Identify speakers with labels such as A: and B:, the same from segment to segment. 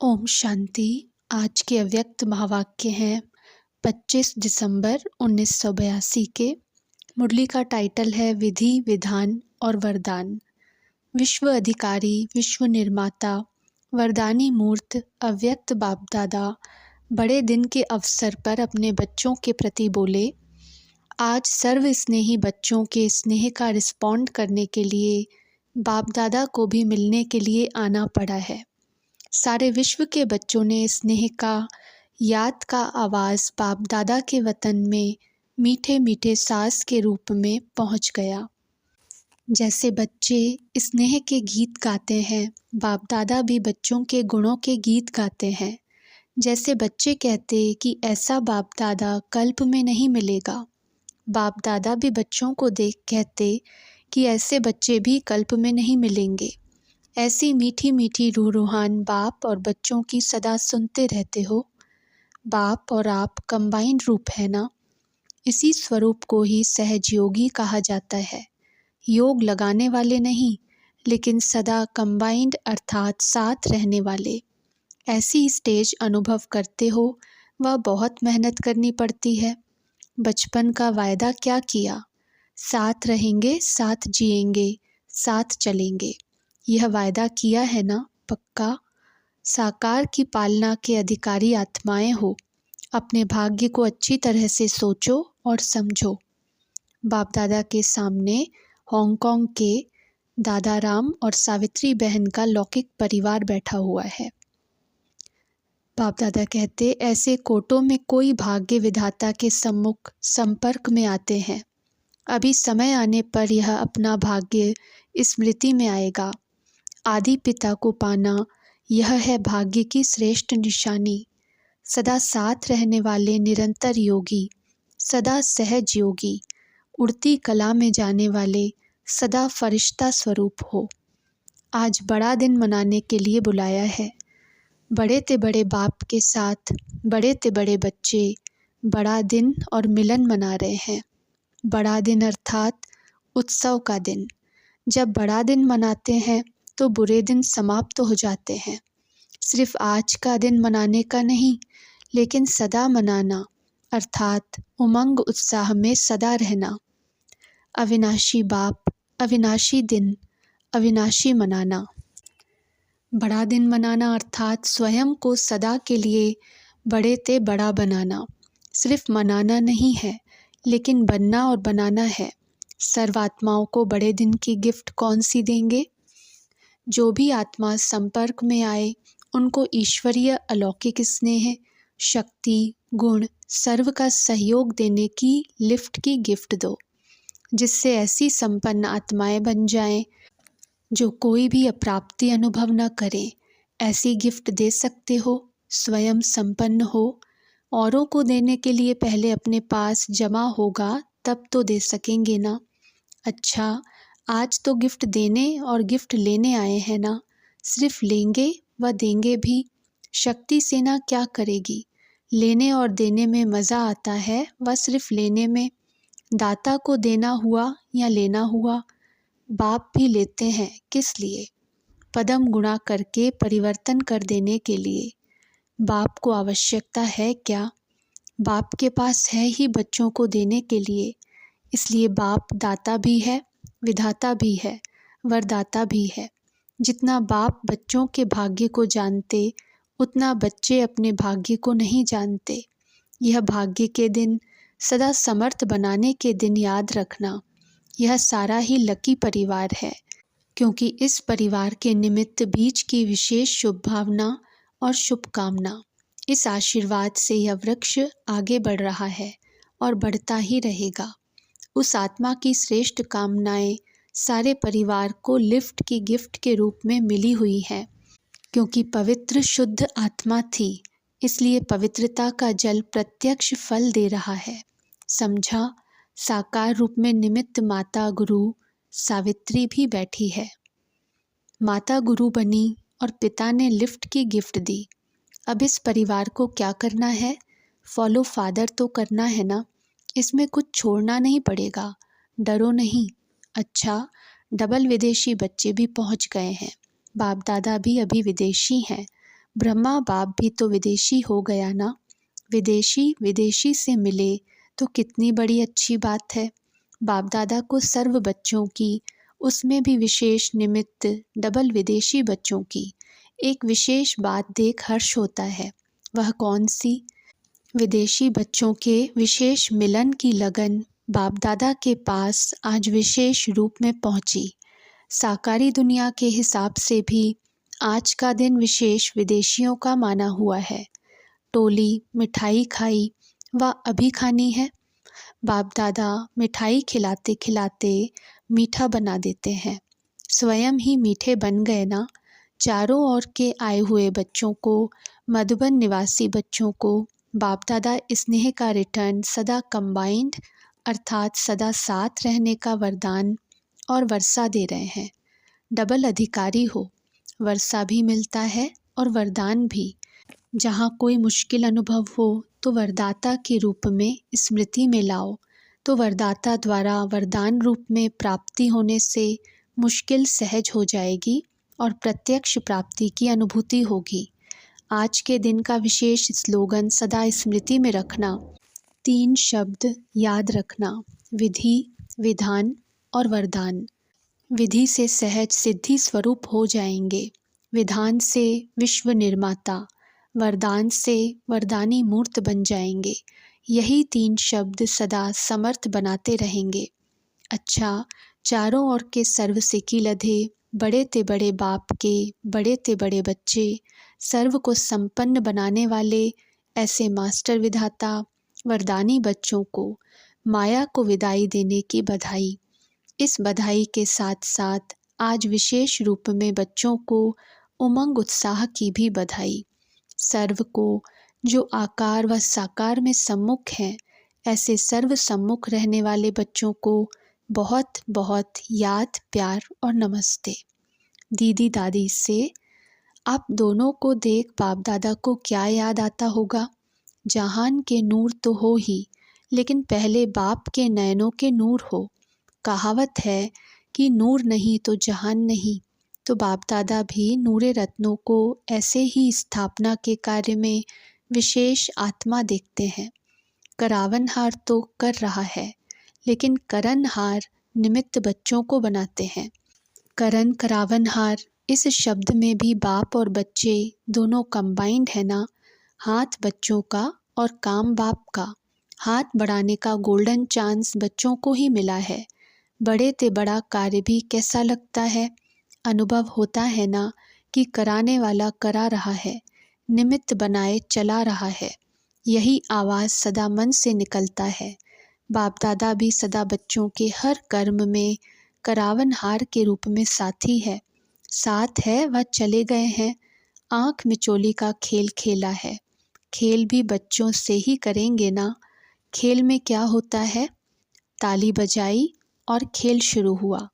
A: ओम शांति। आज के अव्यक्त महावाक्य हैं 25 दिसंबर 1982 के। मुरली का टाइटल है विधि, विधान और वरदान। विश्व अधिकारी, विश्व निर्माता, वरदानी मूर्त अव्यक्त बाप दादा बड़े दिन के अवसर पर अपने बच्चों के प्रति बोले, आज सर्व स्नेही बच्चों के स्नेह का रिस्पॉन्ड करने के लिए बाप दादा को भी मिलने के लिए आना पड़ा है। सारे विश्व के बच्चों ने स्नेह का, याद का आवाज़ बाप दादा के वतन में मीठे मीठे सांस के रूप में पहुंच गया। जैसे बच्चे स्नेह के गीत गाते हैं, बाप दादा भी बच्चों के गुणों के गीत गाते हैं। जैसे बच्चे कहते कि ऐसा बाप दादा कल्प में नहीं मिलेगा, बाप दादा भी बच्चों को देख कहते कि ऐसे बच्चे भी कल्प में नहीं मिलेंगे। ऐसी मीठी मीठी रूहान बाप और बच्चों की सदा सुनते रहते हो। बाप और आप कंबाइंड रूप है ना। इसी स्वरूप को ही सहज योगी कहा जाता है। योग लगाने वाले नहीं, लेकिन सदा कंबाइंड अर्थात साथ रहने वाले। ऐसी स्टेज अनुभव करते हो, वह बहुत मेहनत करनी पड़ती है। बचपन का वायदा क्या किया? साथ रहेंगे, साथ जिएंगे, साथ चलेंगे। यह वायदा किया है ना पक्का। साकार की पालना के अधिकारी आत्माएं हो। अपने भाग्य को अच्छी तरह से सोचो और समझो। बाप दादा के सामने हांगकांग के दादा राम और सावित्री बहन का लौकिक परिवार बैठा हुआ है। बाप दादा कहते, ऐसे कोटों में कोई भाग्य विधाता के सम्मुख संपर्क में आते हैं। अभी समय आने पर यह अपना भाग्य स्मृति में आएगा। आदि पिता को पाना, यह है भाग्य की श्रेष्ठ निशानी। सदा साथ रहने वाले निरंतर योगी, सदा सहज योगी, उड़ती कला में जाने वाले सदा फरिश्ता स्वरूप हो। आज बड़ा दिन मनाने के लिए बुलाया है। बड़े ते बड़े बाप के साथ बड़े ते बड़े बच्चे बड़ा दिन और मिलन मना रहे हैं। बड़ा दिन अर्थात उत्सव का दिन। जब बड़ा दिन मनाते हैं तो बुरे दिन समाप्त हो जाते हैं। सिर्फ आज का दिन मनाने का नहीं, लेकिन सदा मनाना अर्थात उमंग उत्साह में सदा रहना। अविनाशी बाप, अविनाशी दिन, अविनाशी मनाना। बड़ा दिन मनाना अर्थात स्वयं को सदा के लिए बड़े ते बड़ा बनाना। सिर्फ मनाना नहीं है, लेकिन बनना और बनाना है। सर्वात्माओं को बड़े दिन की गिफ्ट कौन सी देंगे? जो भी आत्मा संपर्क में आए, उनको ईश्वरीय अलौकिक स्नेह, शक्ति, गुण, सर्व का सहयोग देने की लिफ्ट की गिफ्ट दो, जिससे ऐसी संपन्न आत्माएं बन जाएं जो कोई भी अप्राप्ति अनुभव न करें। ऐसी गिफ्ट दे सकते हो, स्वयं संपन्न हो। औरों को देने के लिए पहले अपने पास जमा होगा, तब तो दे सकेंगे ना। अच्छा, आज तो गिफ्ट देने और गिफ्ट लेने आए हैं ना। सिर्फ लेंगे व देंगे भी। शक्ति सेना क्या करेगी? लेने और देने में मज़ा आता है व सिर्फ लेने में। दाता को देना हुआ या लेना हुआ। बाप भी लेते हैं, किस लिए? पदम गुणा करके परिवर्तन कर देने के लिए। बाप को आवश्यकता है क्या? बाप के पास है ही बच्चों को देने के लिए। इसलिए बाप दाता भी है, विधाता भी है, वरदाता भी है। जितना बाप बच्चों के भाग्य को जानते, उतना बच्चे अपने भाग्य को नहीं जानते। यह भाग्य के दिन, सदा समर्थ बनाने के दिन याद रखना। यह सारा ही लकी परिवार है, क्योंकि इस परिवार के निमित्त बीज की विशेष शुभ भावना और शुभकामना। इस आशीर्वाद से यह वृक्ष आगे बढ़ रहा है और बढ़ता ही रहेगा। उस आत्मा की श्रेष्ठ कामनाएं सारे परिवार को लिफ्ट की गिफ्ट के रूप में मिली हुई है। क्योंकि पवित्र शुद्ध आत्मा थी, इसलिए पवित्रता का जल प्रत्यक्ष फल दे रहा है। समझा? साकार रूप में निमित्त माता गुरु सावित्री भी बैठी है। माता गुरु बनी और पिता ने लिफ्ट की गिफ्ट दी। अब इस परिवार को क्या करना है? फॉलो फादर तो करना है ना। इसमें कुछ छोड़ना नहीं पड़ेगा। डरो नहीं। अच्छा, डबल विदेशी बच्चे भी पहुंच गए हैं। बाप दादा भी अभी विदेशी हैं। ब्रह्मा बाप भी तो विदेशी हो गया ना। विदेशी विदेशी से मिले तो कितनी बड़ी अच्छी बात है। बाप दादा को सर्व बच्चों की, उसमें भी विशेष निमित्त डबल विदेशी बच्चों की एक विशेष बात देख हर्ष होता है। वह कौन सी? विदेशी बच्चों के विशेष मिलन की लगन बाप दादा के पास आज विशेष रूप में पहुंची। साकारी दुनिया के हिसाब से भी आज का दिन विशेष विदेशियों का माना हुआ है। टोली मिठाई खाई व अभी खानी है। बाप दादा मिठाई खिलाते खिलाते मीठा बना देते हैं, स्वयं ही मीठे बन गए ना। चारों ओर के आए हुए बच्चों को, मधुबन निवासी बच्चों को बाप दादा स्नेह का रिटर्न सदा कंबाइंड अर्थात सदा साथ रहने का वरदान और वर्षा दे रहे हैं। डबल अधिकारी हो, वर्षा भी मिलता है और वरदान भी। जहाँ कोई मुश्किल अनुभव हो तो वरदाता के रूप में स्मृति में लाओ, तो वरदाता द्वारा वरदान रूप में प्राप्ति होने से मुश्किल सहज हो जाएगी और प्रत्यक्ष प्राप्ति की अनुभूति होगी। आज के दिन का विशेष स्लोगन सदा स्मृति में रखना। 3 शब्द याद रखना, विधि, विधान और वरदान। विधि से सहज सिद्धि स्वरूप हो जाएंगे, विधान से विश्व निर्माता, वरदान से वरदानी मूर्त बन जाएंगे। यही 3 शब्द सदा समर्थ बनाते रहेंगे। अच्छा, चारों ओर के सर्व सिकी लधे बड़े ते बड़े बाप के बड़े ते बड़े बच्चे, सर्व को संपन्न बनाने वाले ऐसे मास्टर विधाता वरदानी बच्चों को माया को विदाई देने की बधाई। इस बधाई के साथ साथ आज विशेष रूप में बच्चों को उमंग उत्साह की भी बधाई। सर्व को जो आकार व साकार में सम्मुख हैं, ऐसे सर्व सम्मुख रहने वाले बच्चों को बहुत बहुत याद, प्यार और नमस्ते। दीदी दादी से आप दोनों को देख बाप दादा को क्या याद आता होगा? जहान के नूर तो हो ही, लेकिन पहले बाप के नयनों के नूर हो। कहावत है कि नूर नहीं तो जहान नहीं, तो बाप दादा भी नूरे रत्नों को ऐसे ही स्थापना के कार्य में विशेष आत्मा देखते हैं। करावनहार तो कर रहा है, लेकिन करनहार निमित्त बच्चों को बनाते हैं। करण करावनहार इस शब्द में भी बाप और बच्चे दोनों कंबाइंड है ना। हाथ बच्चों का और काम बाप का। हाथ बढ़ाने का गोल्डन चांस बच्चों को ही मिला है। बड़े ते बड़ा कार्य भी कैसा लगता है? अनुभव होता है ना कि कराने वाला करा रहा है, निमित्त बनाए चला रहा है। यही आवाज़ सदा मन से निकलता है। बाप दादा भी सदा बच्चों के हर कर्म में करावनहार के रूप में साथी है। साथ है वह चले गए हैं, आँख मिचोली का खेल खेला है। खेल भी बच्चों से ही करेंगे ना। खेल में क्या होता है? ताली बजाई और खेल शुरू हुआ।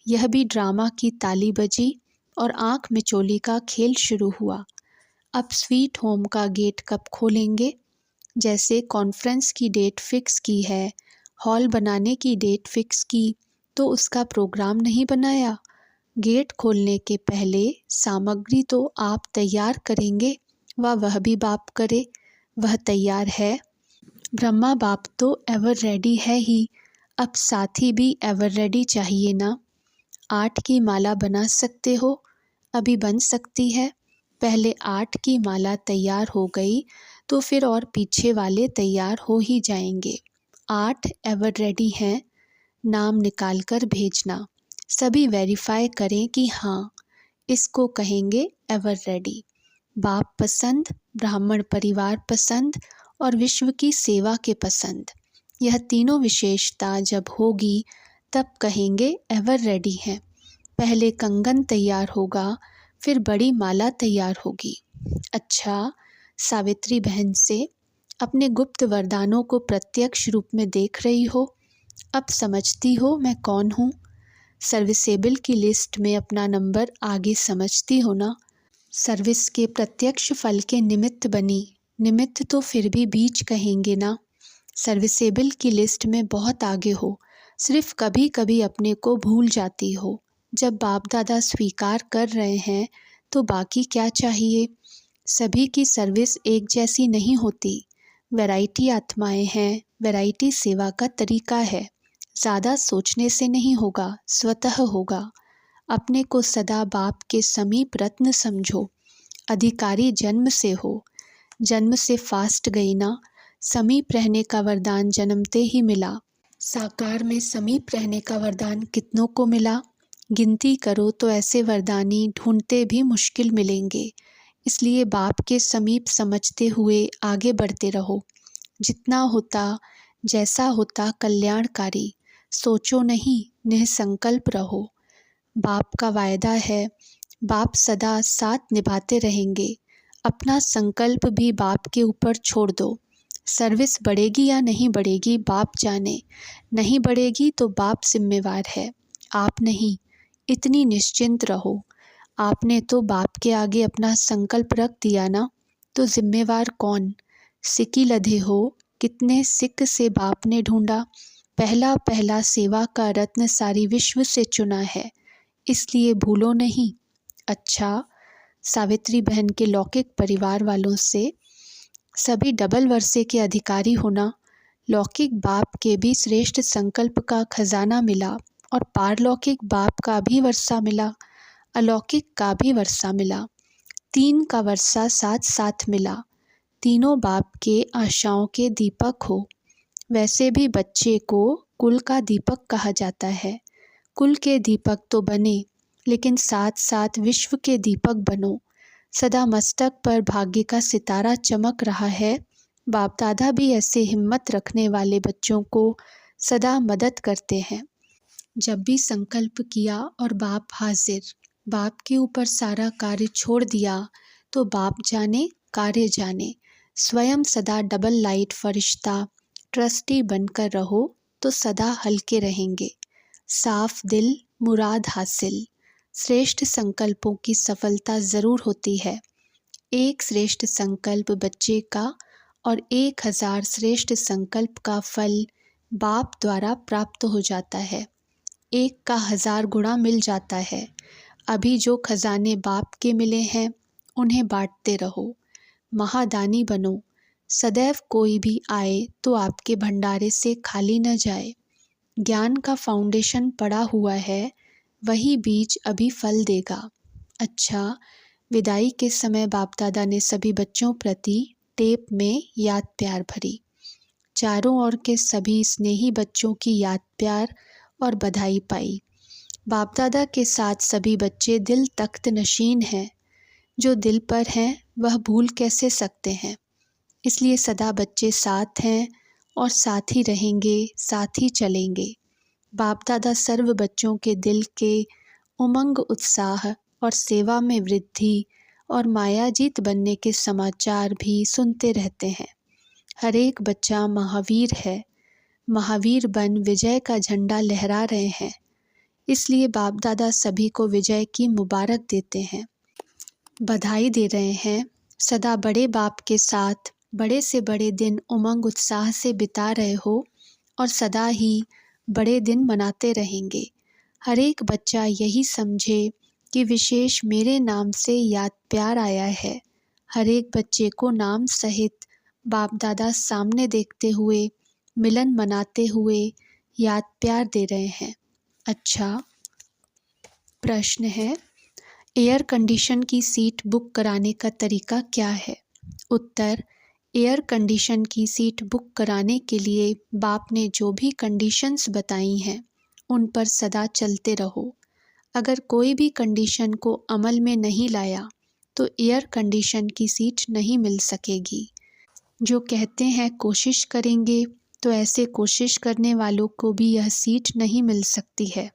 A: यह भी ड्रामा की ताली बजी और आँख मिचोली का खेल शुरू हुआ। अब स्वीट होम का गेट कब खोलेंगे? जैसे कॉन्फ्रेंस की डेट फिक्स की है, हॉल बनाने की डेट फिक्स की, तो उसका प्रोग्राम नहीं बनाया। गेट खोलने के पहले सामग्री तो आप तैयार करेंगे व वह भी बाप करे। वह तैयार है। ब्रह्मा बाप तो एवर रेडी है ही, अब साथी भी एवर रेडी चाहिए ना। 8 की माला बना सकते हो? अभी बन सकती है। पहले 8 की माला तैयार हो गई तो फिर और पीछे वाले तैयार हो ही जाएंगे। 8 एवर रेडी हैं, नाम निकाल कर भेजना। सभी वेरीफाई करें कि हाँ, इसको कहेंगे एवर रेडी। बाप पसंद, ब्राह्मण परिवार पसंद और विश्व की सेवा के पसंद। यह तीनों विशेषता जब होगी तब कहेंगे एवर रेडी हैं। पहले कंगन तैयार होगा, फिर बड़ी माला तैयार होगी। अच्छा, सावित्री बहन से अपने गुप्त वरदानों को प्रत्यक्ष रूप में देख रही हो। अब समझती हो मैं कौन हूँ। सर्विसेबल की लिस्ट में अपना नंबर आगे समझती हो ना। सर्विस के प्रत्यक्ष फल के निमित्त बनी। निमित्त तो फिर भी बीच कहेंगे ना। सर्विसेबल की लिस्ट में बहुत आगे हो, सिर्फ कभी कभी अपने को भूल जाती हो। जब बाप दादा स्वीकार कर रहे हैं तो बाकी क्या चाहिए? सभी की सर्विस एक जैसी नहीं होती। वैरायटी आत्माएं हैं, वैरायटी सेवा का तरीका है। ज़्यादा सोचने से नहीं होगा, स्वतः होगा। अपने को सदा बाप के समीप रत्न समझो। अधिकारी जन्म से हो, जन्म से फास्ट गई ना। समीप रहने का वरदान जन्मते ही मिला। साकार में समीप रहने का वरदान कितनों को मिला। गिनती करो तो ऐसे वरदानी ढूंढते भी मुश्किल मिलेंगे। इसलिए बाप के समीप समझते हुए आगे बढ़ते रहो। जितना होता, जैसा होता कल्याणकारी। सोचो नहीं, निःसंकल्प रहो। बाप का वायदा है, बाप सदा साथ निभाते रहेंगे। अपना संकल्प भी बाप के ऊपर छोड़ दो। सर्विस बढ़ेगी या नहीं बढ़ेगी बाप जाने। नहीं बढ़ेगी तो बाप जिम्मेवार है, आप नहीं। इतनी निश्चिंत रहो। आपने तो बाप के आगे अपना संकल्प रख दिया ना, तो जिम्मेवार कौन। सिक्की लधे हो, कितने सिक्क से बाप ने ढूंढा। पहला पहला सेवा का रत्न सारी विश्व से चुना है, इसलिए भूलो नहीं। अच्छा, सावित्री बहन के लौकिक परिवार वालों से सभी डबल वर्षे के अधिकारी होना। लौकिक बाप के भी श्रेष्ठ संकल्प का खजाना मिला और पारलौकिक बाप का भी वर्षा मिला, अलौकिक का भी वर्षा मिला। 3 का वर्षा साथ साथ मिला। तीनों बाप के आशाओं के दीपक हो। वैसे भी बच्चे को कुल का दीपक कहा जाता है। कुल के दीपक तो बने, लेकिन साथ साथ विश्व के दीपक बनो। सदा मस्तक पर भाग्य का सितारा चमक रहा है। बाप दादा भी ऐसे हिम्मत रखने वाले बच्चों को सदा मदद करते हैं। जब भी संकल्प किया और बाप हाजिर, बाप के ऊपर सारा कार्य छोड़ दिया, तो बाप जाने कार्य जाने। स्वयं सदा डबल लाइट फरिश्ता ट्रस्टी बनकर रहो तो सदा हल्के रहेंगे। साफ दिल मुराद हासिल। श्रेष्ठ संकल्पों की सफलता ज़रूर होती है। एक श्रेष्ठ संकल्प बच्चे का और 1000 श्रेष्ठ संकल्प का फल बाप द्वारा प्राप्त हो जाता है। 1 का 1000 गुणा मिल जाता है। अभी जो खजाने बाप के मिले हैं, उन्हें बांटते रहो। महादानी बनो। सदैव कोई भी आए तो आपके भंडारे से खाली न जाए। ज्ञान का फाउंडेशन पड़ा हुआ है, वही बीज अभी फल देगा। अच्छा, विदाई के समय बाप दादा ने सभी बच्चों प्रति टेप में याद प्यार भरी। चारों ओर के सभी स्नेही बच्चों की याद प्यार और बधाई पाई। बाप दादा के साथ सभी बच्चे दिल तख्त नशीन हैं। जो दिल पर हैं वह भूल कैसे सकते हैं। इसलिए सदा बच्चे साथ हैं और साथ ही रहेंगे, साथ ही चलेंगे। बाप दादा सर्व बच्चों के दिल के उमंग, उत्साह और सेवा में वृद्धि और मायाजीत बनने के समाचार भी सुनते रहते हैं। हर एक बच्चा महावीर है। महावीर बन विजय का झंडा लहरा रहे हैं। इसलिए बाप दादा सभी को विजय की मुबारक देते हैं, बधाई दे रहे हैं। सदा बड़े बाप के साथ बड़े से बड़े दिन उमंग उत्साह से बिता रहे हो और सदा ही बड़े दिन मनाते रहेंगे। हर एक बच्चा यही समझे कि विशेष मेरे नाम से याद प्यार आया है। हर एक बच्चे को नाम सहित बाप दादा सामने देखते हुए, मिलन मनाते हुए याद प्यार दे रहे हैं। अच्छा, प्रश्न है, एयर कंडीशन की सीट बुक कराने का तरीका क्या है। उत्तर, एयर कंडीशन की सीट बुक कराने के लिए बाप ने जो भी कंडीशंस बताई हैं, उन पर सदा चलते रहो। अगर कोई भी कंडीशन को अमल में नहीं लाया तो एयर कंडीशन की सीट नहीं मिल सकेगी। जो कहते हैं कोशिश करेंगे, तो ऐसे कोशिश करने वालों को भी यह सीट नहीं मिल सकती है।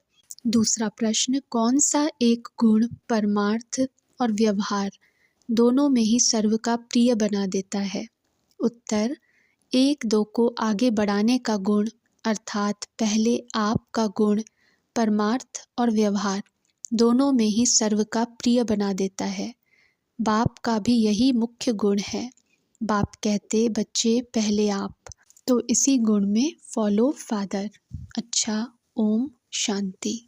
A: दूसरा प्रश्न, कौन सा एक गुण परमार्थ और व्यवहार दोनों में ही सर्व का प्रिय बना देता है। उत्तर, 1-2 को आगे बढ़ाने का गुण, अर्थात पहले आप का गुण परमार्थ और व्यवहार दोनों में ही सर्व का प्रिय बना देता है। बाप का भी यही मुख्य गुण है। बाप कहते बच्चे पहले आप, तो इसी गुण में फॉलो फादर। अच्छा, ओम शांति।